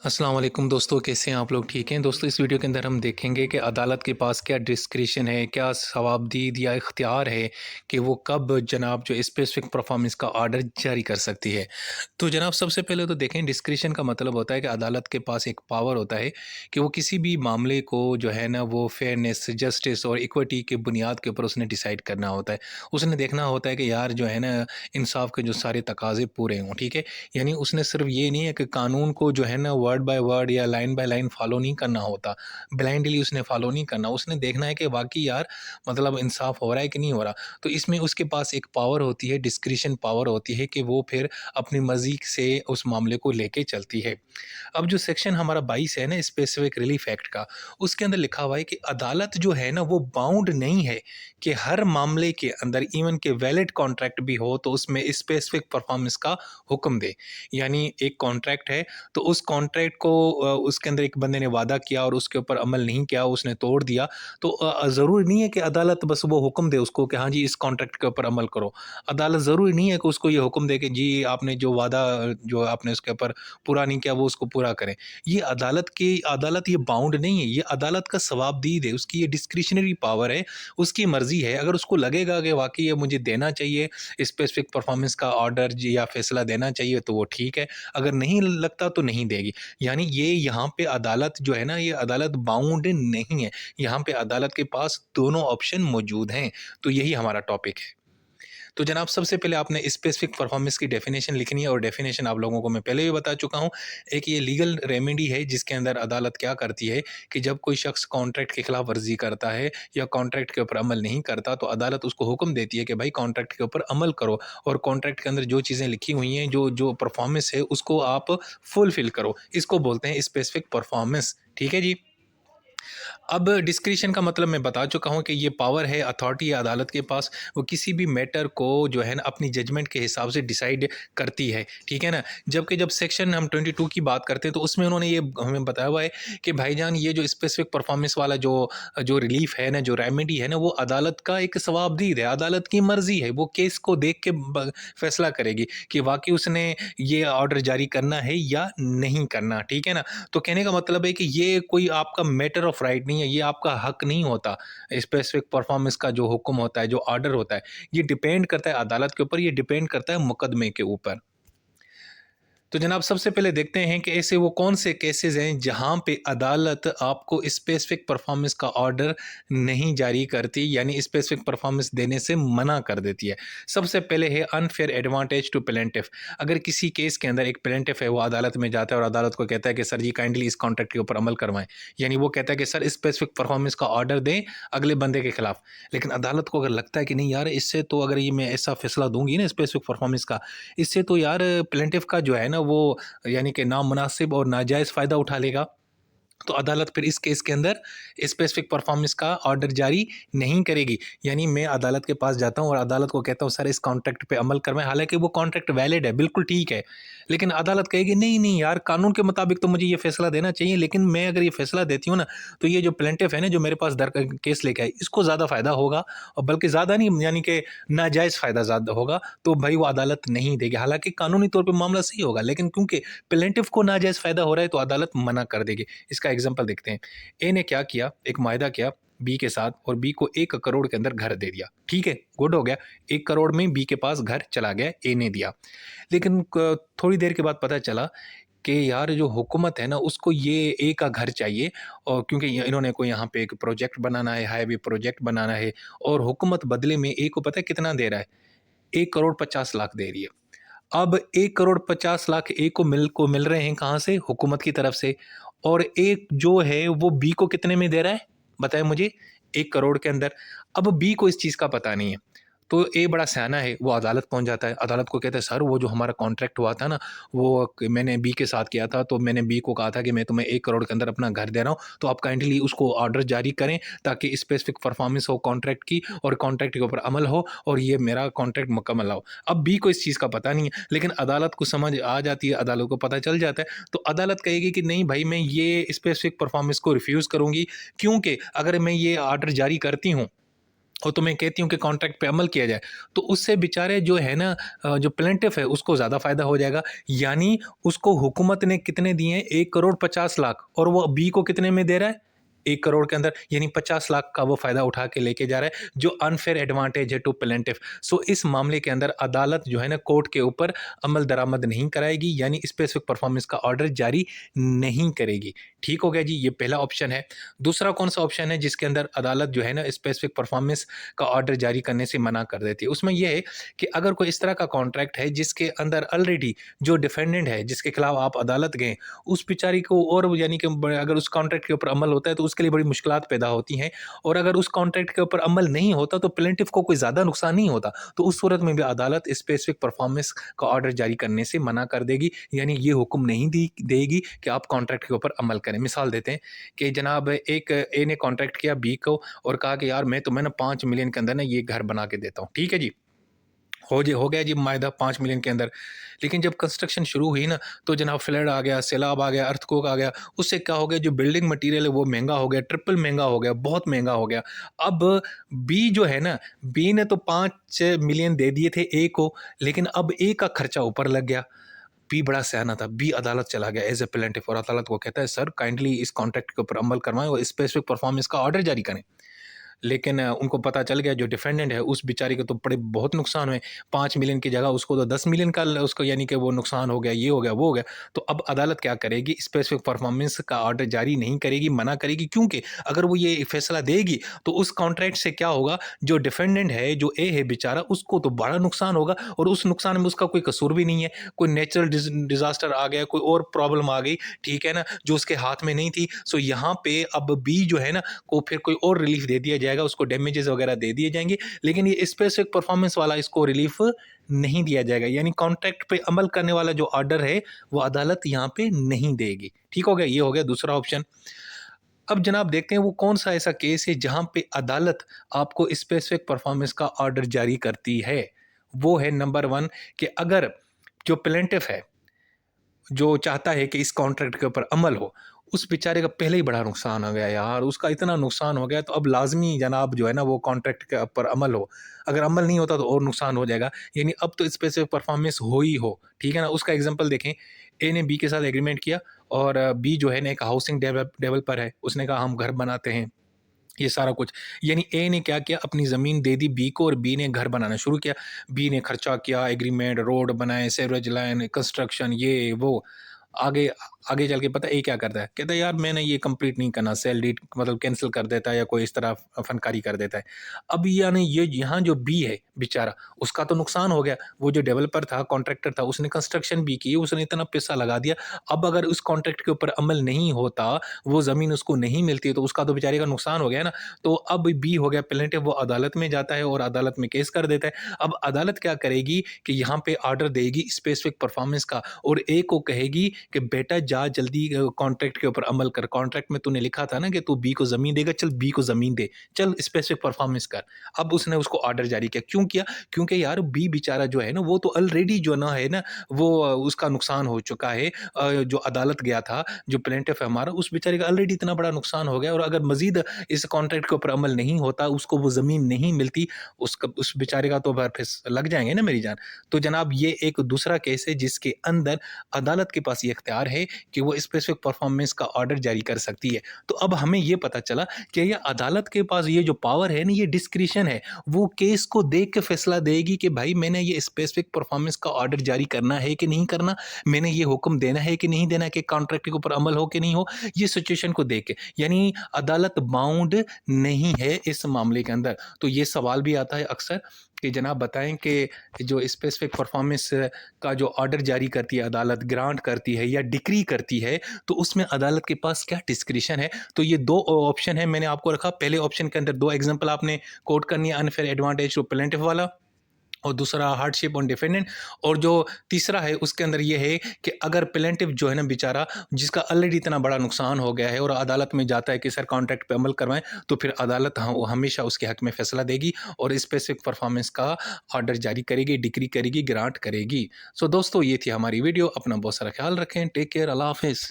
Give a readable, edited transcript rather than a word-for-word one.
अस्सलाम वालेकुम दोस्तों, कैसे हैं आप लोग? ठीक हैं दोस्तों। इस वीडियो के अंदर हम देखेंगे कि अदालत के पास क्या डिस्क्रिशन है, क्या सवाबदीद या इख्तियार है कि वो कब जनाब जो स्पेसिफिक परफॉर्मेंस का ऑर्डर जारी कर सकती है। तो जनाब सबसे पहले तो देखें, डिस्क्रिशन का मतलब होता है कि अदालत के पास एक पावर होता है कि वो किसी भी मामले को जो है ना वो फेयरनेस, जस्टिस और इक्विटी के बुनियाद के ऊपर उसने डिसाइड करना होता है। उसने देखना होता है कि यार जो है ना इंसाफ के जो सारे तकाजे पूरे हों, ठीक है। यानी उसने सिर्फ ये नहीं है कि कानून को जो है ना वर्ड बाय वर्ड या लाइन बाय लाइन फॉलो नहीं करना होता, ब्लाइंडली उसने फॉलो नहीं करना। उसने देखना है कि वाकई यार मतलब इंसाफ हो रहा है कि नहीं हो रहा। तो इसमें उसके पास एक पावर होती है, डिस्क्रिशन पावर होती है कि वो फिर अपनी मर्जी से उस मामले को लेके चलती है। अब जो सेक्शन हमारा 22 है ना स्पेसिफिक रिलीफ एक्ट का, उसके अंदर लिखा हुआ है कि अदालत जो है ना वो बाउंड नहीं है कि हर मामले के अंदर इवन के वैलिड कॉन्ट्रैक्ट भी हो तो उसमें स्पेसिफिक परफॉर्मेंस का हुक्म दे। यानी एक कॉन्ट्रैक्ट है तो उस कॉन्ट्रैक्ट को उसके अंदर एक बंदे ने वादा किया और उसके ऊपर अमल नहीं किया, उसने तोड़ दिया, तो ज़रूरी नहीं है कि अदालत बस वो हुक्म दे उसको कि हाँ जी इस कॉन्ट्रैक्ट के ऊपर अमल करो। अदालत ज़रूरी नहीं है कि उसको ये हुक्म दे कि जी आपने जो वादा जो आपने उसके ऊपर पूरा नहीं किया वो उसको पूरा करें। ये अदालत ये बाउंड नहीं है, ये अदालत का सवाबदीद है, उसकी ये डिस्क्रिशनरी पावर है, उसकी मर्ज़ी है। अगर उसको लगेगा कि वाक़ई ये मुझे देना चाहिए, स्पेसिफिक परफॉर्मेंस का ऑर्डर ज या फ़ैसला देना चाहिए तो वो ठीक है, अगर नहीं लगता तो नहीं देगी। यानी ये यहाँ पे अदालत जो है ना, ये अदालत बाउंड नहीं है, यहाँ पे अदालत के पास दोनों ऑप्शन मौजूद हैं। तो यही हमारा टॉपिक है। तो जनाब सबसे पहले आपने स्पेसिफिक परफॉर्मेंस की डेफिनेशन लिखनी है और डेफिनेशन आप लोगों को मैं पहले भी बता चुका हूँ। एक ये लीगल रेमेडी है जिसके अंदर अदालत क्या करती है कि जब कोई शख्स कॉन्ट्रैक्ट की खिलाफ वर्जी करता है या कॉन्ट्रैक्ट के ऊपर अमल नहीं करता तो अदालत उसको हुक्म देती है कि भाई कॉन्ट्रैक्ट के ऊपर अमल करो और कॉन्ट्रैक्ट के अंदर जो चीज़ें लिखी हुई हैं, जो जो परफॉर्मेंस है उसको आप फुलफिल करो। इसको बोलते हैं स्पेसिफिक परफॉर्मेंस। ठीक है जी। अब डिस्क्रिशन का मतलब मैं बता चुका हूँ कि ये पावर है, अथॉरिटी है अदालत के पास, वो किसी भी मैटर को जो है ना अपनी जजमेंट के हिसाब से डिसाइड करती है, ठीक है ना। जबकि जब सेक्शन हम 22 की बात करते हैं तो उसमें उन्होंने ये हमें बताया हुआ है कि भाईजान ये जो स्पेसिफिक परफॉर्मेंस वाला जो जो रिलीफ है ना, जो रेमेडी है ना, वो अदालत का एक सवाबदीद है, अदालत की मर्जी है, वो केस को देख के फैसला करेगी कि वाकई उसने ये ऑर्डर जारी करना है या नहीं करना, ठीक है ना। तो कहने का मतलब है कि ये कोई आपका मैटर ऑफ राइट नहीं है, ये आपका हक नहीं होता। स्पेसिफिक परफॉर्मेंस का जो हुक्म होता है, जो ऑर्डर होता है, ये डिपेंड करता है अदालत के ऊपर, ये डिपेंड करता है मुकदमे के ऊपर। तो जनाब सबसे पहले देखते हैं कि ऐसे वो कौन से केसेस हैं जहां पे अदालत आपको स्पेसिफिक परफॉर्मेंस का ऑर्डर नहीं जारी करती, यानी स्पेसिफिक परफॉर्मेंस देने से मना कर देती है। सबसे पहले है अनफेयर एडवांटेज टू प्लेंटिफ। अगर किसी केस के अंदर एक प्लेंटिफ है, वो अदालत में जाता है और अदालत को कहता है कि सर जी काइंडली इस कॉन्ट्रैक्ट के ऊपर अमल करवाएं, यानी वो कहता है कि सर स्पेसिफिक परफॉर्मेंस का ऑर्डर दें अगले बंदे के खिलाफ। लेकिन अदालत को अगर लगता है कि नहीं यार इससे तो अगर ये मैं ऐसा फैसला दूंगी ना स्पेसिफिक परफॉर्मेंस का, इससे तो यार प्लेंटिफ का जो है ना वो यानी कि नामुनासिब और नाजायज़ फ़ायदा उठा लेगा, तो अदालत फिर इस केस के अंदर स्पेसिफिक परफॉर्मेंस का ऑर्डर जारी नहीं करेगी। यानी मैं अदालत के पास जाता हूँ और अदालत को कहता हूँ सर इस कॉन्ट्रैक्ट पे अमल करवाएं, हालांकि वो कॉन्ट्रैक्ट वैलिड है, बिल्कुल ठीक है, लेकिन अदालत कहेगी नहीं नहीं यार कानून के मुताबिक तो मुझे ये फैसला देना चाहिए, लेकिन मैं अगर ये फैसला देती हूँ ना तो ये जो प्लेंटिफ है ना जो मेरे पास दर केस लेके आई इसको ज़्यादा फ़ायदा होगा, और बल्कि ज़्यादा नहीं यानी कि नाजायज़ फ़ायदा ज़्यादा होगा, तो भाई वो अदालत नहीं देगी। हालांकि कानूनी तौर पर मामला सही होगा, लेकिन क्योंकि प्लेंटिफ को नाजायज़ फ़ायदा हो रहा है तो अदालत मना कर देगी। इसका एग्जाम्पल देखते हैं। ए ने क्या किया, एक मायदा किया बी के साथ और बी को 1 करोड़ के अंदर घर दे दिया, ठीक है, गुड हो गया। 1 करोड़ में बी के पास घर चला गया, ए ने दिया। लेकिन थोड़ी देर के बाद पता चला कि यार जो हुकूमत है ना उसको ये ए का घर चाहिए, और क्योंकि इन्होंने कोई यहाँ पे एक प्रोजेक्ट बनाना है, हाईवे प्रोजेक्ट बनाना है, और हुकूमत बदले में ए को पता है कितना दे रहा है, 1 करोड़ 50 लाख दे रही है। अब 1 करोड़ 50 लाख ए को मिल रहे हैं कहाँ से? हुकूमत की तरफ से। और एक जो है वो बी को कितने में दे रहा है? बताएँ मुझे? 1 करोड़ के अंदर। अब बी को इस चीज़ का पता नहीं है। तो ए बड़ा सयाना है, वो अदालत पहुँच जाता है। अदालत को कहता है सर वो जो हमारा कॉन्ट्रैक्ट हुआ था ना, वो मैंने बी के साथ किया था, तो मैंने बी को कहा था कि मैं तुम्हें 1 करोड़ के अंदर अपना घर दे रहा हूँ, तो आप काइंडली उसको ऑर्डर जारी करें ताकि स्पेसिफिक परफॉर्मेंस हो कॉन्ट्रैक्ट की और कॉन्ट्रैक्ट के ऊपर अमल हो और ये मेरा कॉन्ट्रैक्ट मुकम्मल हो। अब बी को इस चीज़ का पता नहीं है, लेकिन अदालत को समझ आ जाती है, अदालत को पता चल जाता है, तो अदालत कहेगी कि नहीं भाई मैं ये स्पेसिफिक परफॉर्मेंस को रिफ्यूज़ करूँगी, क्योंकि अगर मैं ये ऑर्डर जारी करती हूँ और तो मैं कहती हूँ कि कॉन्ट्रैक्ट पे अमल किया जाए, तो उससे बेचारे जो है ना जो प्लेंटिफ है उसको ज़्यादा फ़ायदा हो जाएगा। यानी उसको हुकूमत ने कितने दिए हैं, 1,50,00,000 और वो बी को कितने में दे रहा है? 1 करोड़ के अंदर, यानी 50 लाख का वो फ़ायदा उठा के लेके जा रहा है, जो अनफेयर एडवांटेज है टू प्लेंटिफ। सो इस मामले के अंदर अदालत जो है ना कोर्ट के ऊपर अमल दरामद नहीं कराएगी, यानी स्पेसिफिक परफॉर्मेंस का ऑर्डर जारी नहीं करेगी। ठीक हो गया जी, ये पहला ऑप्शन है। दूसरा कौन सा ऑप्शन है जिसके अंदर अदालत जो है ना स्पेसिफिक परफॉर्मेंस का ऑर्डर जारी करने से मना कर देती है? उसमें यह है कि अगर कोई इस तरह का कॉन्ट्रैक्ट है जिसके अंदर ऑलरेडी जो डिफेंडेंट है जिसके खिलाफ आप अदालत गए, उस बेचारी को, और यानी कि अगर उस कॉन्ट्रैक्ट के ऊपर अमल होता है तो उसके लिए बड़ी मुश्किलात पैदा होती हैं, और अगर उस कॉन्ट्रैक्ट के ऊपर अमल नहीं होता तो प्लेंटिफ को कोई ज़्यादा नुकसान नहीं होता, तो उस सूरत में भी अदालत स्पेसिफिक परफॉर्मेंस का ऑर्डर जारी करने से मना कर देगी, यानी ये हुक्म नहीं देगी कि आप कॉन्ट्रैक्ट के ऊपर अमल करें। मिसाल देते हैं कि जनाब एक ए ने कॉन्ट्रैक्ट किया बी को और कहा कि यार मैं तुम्हें ना 5 मिलियन के अंदर ना ये घर बना के देता हूँ, ठीक है जी। हो गया जी मायदा 5 मिलियन के अंदर। लेकिन जब कंस्ट्रक्शन शुरू हुई ना, तो जनाब फ्लड आ गया, सैलाब आ गया, अर्थक्वेक आ गया, उससे क्या हो गया, जो बिल्डिंग मटेरियल है वो महंगा हो गया, ट्रिपल महंगा हो गया, बहुत महंगा हो गया। अब बी जो है ना, बी ने तो 5 मिलियन दे दिए थे ए को, लेकिन अब ए का खर्चा ऊपर लग गया। बी बड़ा सयाना था, बी अदालत चला गया एज ए प्लेंटिफ और अदालत को कहता है सर काइंडली इस कॉन्ट्रैक्ट के ऊपर अमल करवाएं और स्पेसिफिक परफॉर्मेंस का ऑर्डर जारी करें। लेकिन उनको पता चल गया जो डिफेंडेंट है उस बेचारे को तो बड़े बहुत नुकसान हुए, 5 मिलियन की जगह उसको तो 10 मिलियन का उसको यानी कि वो नुकसान हो गया, ये हो गया, वो हो गया। तो अब अदालत क्या करेगी, स्पेसिफिक परफॉर्मेंस का ऑर्डर जारी नहीं करेगी, मना करेगी, क्योंकि अगर वो ये फैसला देगी तो उस कॉन्ट्रैक्ट से क्या होगा, जो डिफेंडेंट है, जो ए है बेचारा, उसको तो बड़ा नुकसान होगा, और उस नुकसान में उसका कोई कसूर भी नहीं है। कोई नेचुरल डिजास्टर आ गया, कोई और प्रॉब्लम आ गई, ठीक है ना, जो उसके हाथ में नहीं थी। सो यहाँ पे अब बी जो है ना को फिर कोई और रिलीफ दे दिया जाएगा, उसको डैमेजेस वगैरह दे दिए जाएंगे, लेकिन ये स्पेसिफिक परफॉर्मेंस वाला इसको रिलीफ नहीं दिया जाएगा, यानी कॉन्ट्रैक्ट पे अमल करने वाला जो ऑर्डर है वो अदालत यहाँ पे नहीं देगी। ठीक हो गया, ये हो गया दूसरा ऑप्शन। अब जनाब देखते हैं वो कौन सा ऐसा केस है जहां पे अदालत आपको स्पेसिफिक परफॉर्मेंस का ऑर्डर जारी करती है। वो है नंबर 1 कि अगर जो प्लेंटिफ है जो चाहता है कि इस कॉन्ट्रैक्ट के ऊपर अमल हो, उस बेचारे का पहले ही बड़ा नुकसान हो गया यार, उसका इतना नुकसान हो गया, तो अब लाज़मी जनाब जो है ना वो कॉन्ट्रैक्ट के ऊपर अमल हो। अगर अमल नहीं होता तो और नुकसान हो जाएगा, यानी अब तो स्पेसिफिक परफॉर्मेंस हो ही हो, ठीक है ना। उसका एग्जांपल देखें, ए ने बी के साथ एग्रीमेंट किया और बी जो है ना एक हाउसिंग डेवलपर है, उसने कहा हम घर बनाते हैं, ये सारा कुछ, यानी ए ने क्या किया, अपनी ज़मीन दे दी बी को और बी ने घर बनाना शुरू किया। बी ने खर्चा किया, एग्रीमेंट, रोड बनाए, सीवरेज लाइन, कंस्ट्रक्शन, ये वो। आगे आगे चल के पता है ये क्या करता है, कहता है यार मैंने ये कंप्लीट नहीं करना, सेल डीड मतलब कैंसिल कर देता है या कोई इस तरह फनकारी कर देता है। अब यानी ये यहाँ जो बी है बेचारा, उसका तो नुकसान हो गया, वो जो डेवलपर था, कॉन्ट्रैक्टर था, उसने कंस्ट्रक्शन भी की, उसने इतना पैसा लगा दिया। अब अगर उस कॉन्ट्रैक्ट के ऊपर अमल नहीं होता, वो ज़मीन उसको नहीं मिलती, तो उसका तो बेचारे का नुकसान हो गया ना। तो अब बी हो गया प्लेंटिफ, वो अदालत में जाता है और अदालत में केस कर देता है। अब अदालत क्या करेगी कि यहाँ पे ऑर्डर देगी स्पेसिफिक परफॉर्मेंस का, और ए को कहेगी कि बेटा जा जल्दी कॉन्ट्रैक्ट के ऊपर अमल कर, कॉन्ट्रैक्ट में तूने लिखा था ना कि तू बी को ज़मीन देगा, चल बी को ज़मीन दे, चल स्पेसिफिक परफॉर्मेंस कर। अब उसने उसको ऑर्डर जारी किया, क्यों किया, क्योंकि यार बी बेचारा जो है ना वो तो ऑलरेडी जो ना है ना वो उसका नुकसान हो चुका है। जो अदालत गया था, जो प्लेंटिफ है हमारा, उस बेचारे का ऑलरेडी इतना बड़ा नुकसान हो गया, और अगर मजीद इस कॉन्ट्रैक्ट के ऊपर अमल नहीं होता, उसको वो ज़मीन नहीं मिलती, उसका उस बेचारे का तो फिर लग जाएंगे ना मेरी जान। तो जनाब ये एक दूसरा केस है जिसके अंदर अदालत के पास ये इख्तियार है कि वो स्पेसिफिक परफॉर्मेंस का ऑर्डर जारी कर सकती है। तो अब हमें ये पता चला कि ये अदालत के पास ये जो पावर है ना, ये डिस्क्रिशन है, वो केस को देख के फैसला देगी कि भाई मैंने ये स्पेसिफिक परफॉर्मेंस का ऑर्डर जारी करना है कि नहीं करना, मैंने ये हुक्म देना है कि नहीं देना, कि कॉन्ट्रैक्ट के ऊपर अमल हो कि नहीं हो, ये सिचुएशन को देख के, यानी अदालत बाउंड नहीं है इस मामले के अंदर। तो ये सवाल भी आता है अक्सर कि जनाब बताएं कि जो स्पेसिफिक परफॉर्मेंस का जो ऑर्डर जारी करती है अदालत, ग्रांट करती है या डिक्री करती है, तो उसमें अदालत के पास क्या डिस्क्रिशन है। तो ये दो ऑप्शन है मैंने आपको रखा। पहले ऑप्शन के अंदर दो एग्जांपल आपने कोट करनी है, अनफेयर एडवांटेज टू प्लेंटिफ वाला, और दूसरा हार्डशिप ऑन डिफेंडेंट, और जो तीसरा है उसके अंदर ये है कि अगर प्लेंटिफ जो है ना बेचारा, जिसका ऑलरेडी इतना बड़ा नुकसान हो गया है और अदालत में जाता है कि सर कॉन्ट्रैक्ट पे अमल करवाएं, तो फिर अदालत वो हमेशा उसके हक में फैसला देगी और स्पेसिफिक परफॉर्मेंस का ऑर्डर जारी करेगी, डिक्री करेगी, ग्रांट करेगी। सो दोस्तों ये थी हमारी वीडियो। अपना बहुत सारा ख्याल रखें। Take care. अल्लाह हाफिज़।